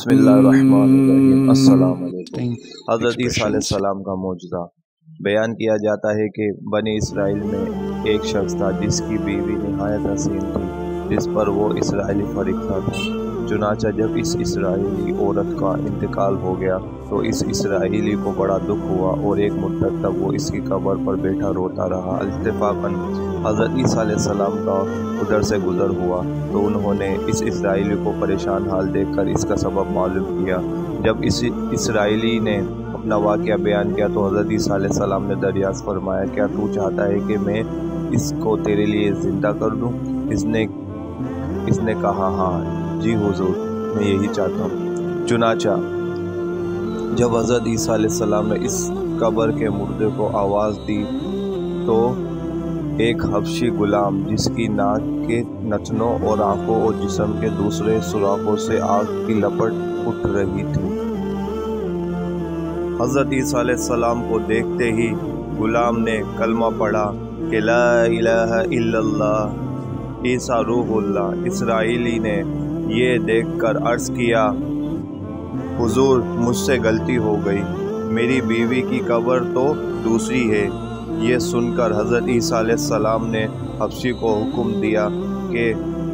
बिस्मिल्लाहिर्रहमानिर्रहीम। अस्सलाम वालेकुम। हज़रत ईसा अलैहिस्सलाम का मौजज़ा बयान किया जाता है कि बनी इसराइल में एक शख्स था जिसकी बीवी नहायत हसीन थी, जिस पर वो इसराइली फरिश्ता था। चुनांचे जब इस इसराइली औरत का इंतकाल हो गया तो इस इसराइली को बड़ा दुख हुआ और एक मुद्दत तक वो इसकी कब्र पर बैठा रोता रहा। इत्तेफाकन हज़रत ईसा अलैहिस्सलाम का उधर से गुज़र हुआ तो उन्होंने इस इसराइली को परेशान हाल देखकर इसका सबब मालूम किया। जब इस इसराइली ने अपना वाक़या बयान किया तो हज़रत ईसा अलैहिस्सलाम ने दरियाफ़्त फरमाया, क्या तू चाहता है कि मैं इसको तेरे लिए ज़िंदा कर दूँ? इसने कहा, हाँ जी हुज़ूर, मैं यही चाहता हूँ। चुनांचा जब हज़रत ईसा अलैहिस्सलाम ने इस कब्र के मुर्दे को आवाज़ दी तो एक हबशी गुलाम जिसकी नाक के नथनों और आँखों और जिस्म के दूसरे सुराखों से आग की लपट उठ रही थी। हज़रत ईसा अलैहिस्सलाम को देखते ही गुलाम ने कलमा पढ़ा कि ला इलाहा इल्लल्लाह ईसा रूहुल्लाह। इसराइली ने ये देखकर अर्ज़ किया, हुज़ूर मुझसे गलती हो गई, मेरी बीवी की कब्र तो दूसरी है। ये सुनकर हज़रत ईसा अलैहिस्सलाम ने हबशी को हुक्म दिया कि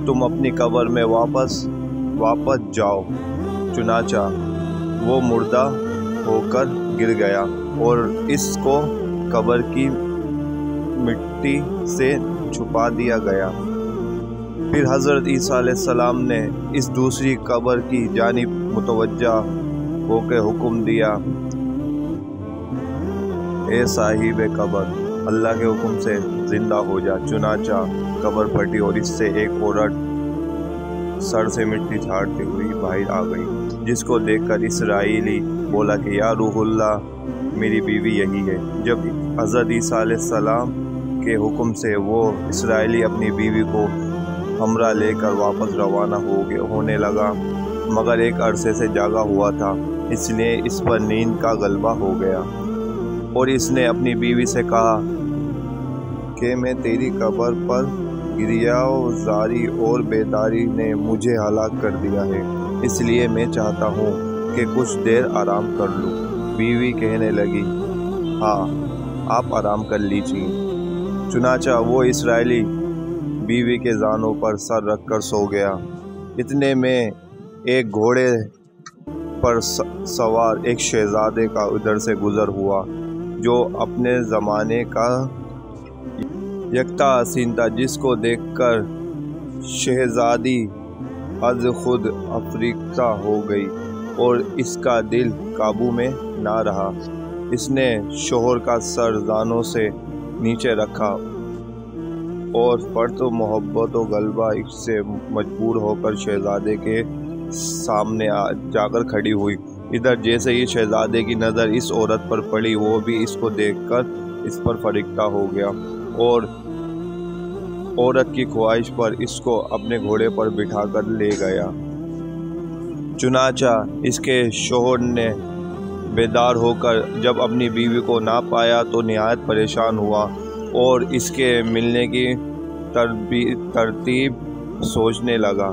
तुम अपनी कब्र में वापस जाओ। चुनांचा वो मुर्दा होकर गिर गया और इसको कब्र की मिट्टी से छुपा दिया गया। फिर हज़रत ईसा अलैहिस्सलाम ने इस दूसरी कब्र की जानिब मुतवज्जा होकर हुक्म दिया, ए साहिब कब्र, अल्लाह के हुक्म से ज़िंदा हो जा। चुनांचा कब्र फटी और इससे एक औरत सर से मिट्टी झाड़ती हुई बाहर आ गई, जिसको देखकर इसराइली बोला कि या रूहुल्लाह, मेरी बीवी यही है। जब हज़रत ईसा अलैहिस्सलाम के हुक्म से वो इसराइली अपनी बीवी को हमरा लेकर वापस रवाना होने लगा, मगर एक अरसे से जागा हुआ था, इसलिए इस पर नींद का गलबा हो गया और इसने अपनी बीवी से कहा कि मैं तेरी कब्र पर गिरियाज़ारी और बेदारी ने मुझे हलाक कर दिया है, इसलिए मैं चाहता हूँ कि कुछ देर आराम कर लूँ। बीवी कहने लगी, हाँ आप आराम कर लीजिए। चुनांचा वो इसराइली बीवी के जानों पर सर रखकर सो गया। इतने में एक घोड़े पर सवार एक शहजादे का उधर से गुजर हुआ, जो अपने ज़माने का यकता हसीन था, जिसको देखकर शहजादी अज खुद अफ्रीका हो गई और इसका दिल काबू में ना रहा। इसने शोहर का सर जानों से नीचे रखा और फर्त मोहब्बत और गलबा इससे मजबूर होकर शहजादे के सामने जाकर खड़ी हुई। इधर जैसे ही शहजादे की नज़र इस औरत पर पड़ी, वो भी इसको देखकर इस पर फरिश्ता हो गया और औरत की ख्वाहिश पर इसको अपने घोड़े पर बिठाकर ले गया। चुनांचा इसके शोहर ने बेदार होकर जब अपनी बीवी को ना पाया तो निहायत परेशान हुआ और इसके मिलने की तरतीब सोचने लगा।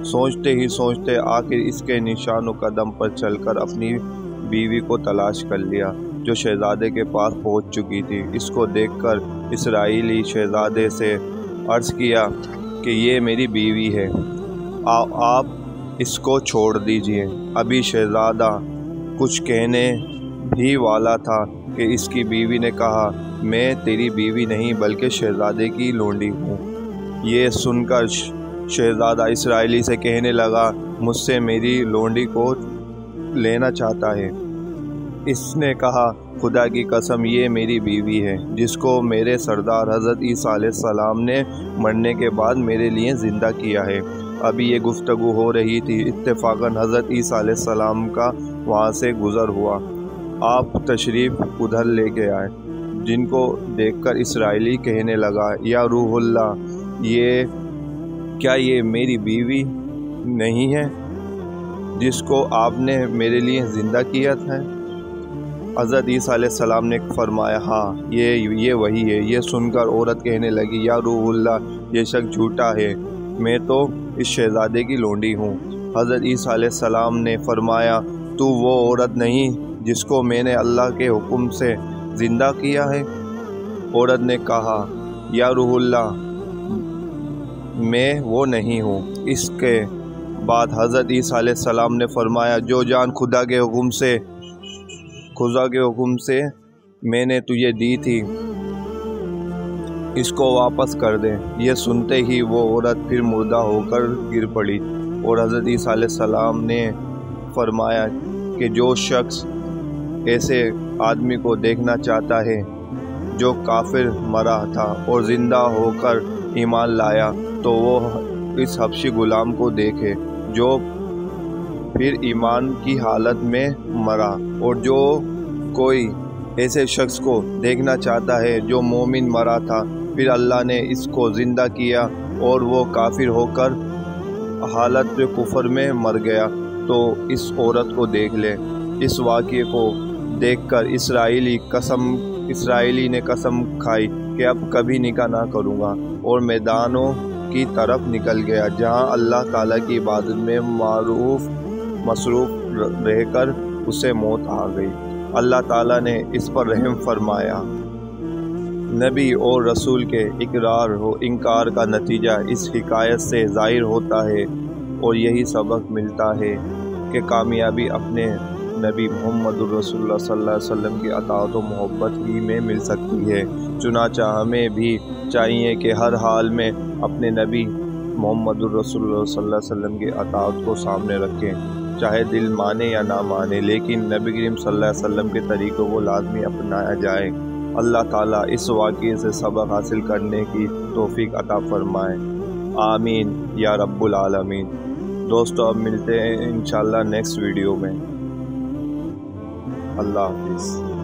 सोचते ही सोचते आखिर इसके निशानो कदम पर चलकर अपनी बीवी को तलाश कर लिया, जो शहजादे के पास पहुंच चुकी थी। इसको देखकर इसराइली शहजादे से अर्ज़ किया कि ये मेरी बीवी है, आप इसको छोड़ दीजिए। अभी शहजादा कुछ कहने भी वाला था कि इसकी बीवी ने कहा, मैं तेरी बीवी नहीं बल्कि शहजादे की लोंडी हूँ। ये सुनकर शहजादा इसराइली से कहने लगा, मुझसे मेरी लोंडी को लेना चाहता है। इसने कहा, खुदा की कसम ये मेरी बीवी है, जिसको मेरे सरदार हज़रत ईसा अलैहिस्सलाम ने मरने के बाद मेरे लिए ज़िंदा किया है। अभी ये गुफ्तगू हो रही थी, इत्तेफाकन हज़रत ईसा अलैहिस्सलाम का वहाँ से गुज़र हुआ। आप तशरीफ़ उधर लेके आए, जिनको देखकर इसराइली कहने लगा, या रूहुल्लाह, क्या ये मेरी बीवी नहीं है जिसको आपने मेरे लिए ज़िंदा किया था? हज़रत ईसा अलैहिस्सलाम ने फरमाया, हाँ ये वही है। ये सुनकर औरत कहने लगी, या रूहुल्लाह, ये शख्स झूठा है, मैं तो इस शहजादे की लोंडी हूँ। حضرت عیسیٰ علیہ السلام نے فرمایا تو وہ عورت نہیں جس کو میں نے اللہ کے حکم سے زندہ کیا ہے؟ عورت نے کہا یا روح اللہ میں وہ نہیں ہوں۔ اس کے بعد حضرت عیسیٰ علیہ السلام نے فرمایا جو جان خدا کے حکم سے میں نے تجھے دی تھی اس کو واپس کر دے۔ یہ سنتے ہی وہ عورت پھر مردہ ہو کر گر پڑی، اور حضرت عیسیٰ علیہ السلام نے فرمایا کہ جو شخص ایسے آدمی کو دیکھنا چاہتا ہے جو کافر مرا تھا اور زندہ ہو کر ایمان لایا تو وہ اس حبشی غلام کو دیکھے جو پھر ایمان کی حالت میں مرا، اور جو کوئی ایسے شخص کو دیکھنا چاہتا ہے جو مومن مرا تھا پھر اللہ نے اس کو زندہ کیا اور وہ کافر ہو کر حالت کفر میں مر گیا تو اس عورت کو دیکھ لے۔ اس واقعے کو دیکھ کر اسرائیلی نے قسم کھائی کہ اب کبھی نکاح نہ کروں گا، اور میدانوں کی طرف نکل گیا جہاں اللہ تعالیٰ کی عبادت میں مصروف رہ کر اسے موت آ گئی۔ اللہ تعالیٰ نے اس پر رحم فرمایا۔ نبی اور رسول کے اقرار و انکار کا نتیجہ اس حکایت سے ظاہر ہوتا ہے، اور یہی سبق ملتا ہے کہ کامیابی اپنے نبی محمد الرسول اللہ صلی اللہ علیہ وسلم کی اطاعت و محبت ہی میں مل سکتی ہے۔ چنانچہ ہمیں بھی چاہیے کہ ہر حال میں اپنے نبی محمد الرسول اللہ صلی اللہ علیہ وسلم کی اطاعت کو سامنے رکھیں، چاہے دل مانے یا نہ مانے، لیکن نبی کریم صلی اللہ علیہ وسلم کے طریقوں کو لازمی اپنایا جائے۔ اللہ تعالیٰ اس واقعے سے سبق حاصل کرنے کی توفیق عطا فرمائے، آمین یا رب العالمین۔ دوستو اب ملتے ہیں انشاءاللہ نیکسٹ ویڈیو میں۔ اللہ حافظ۔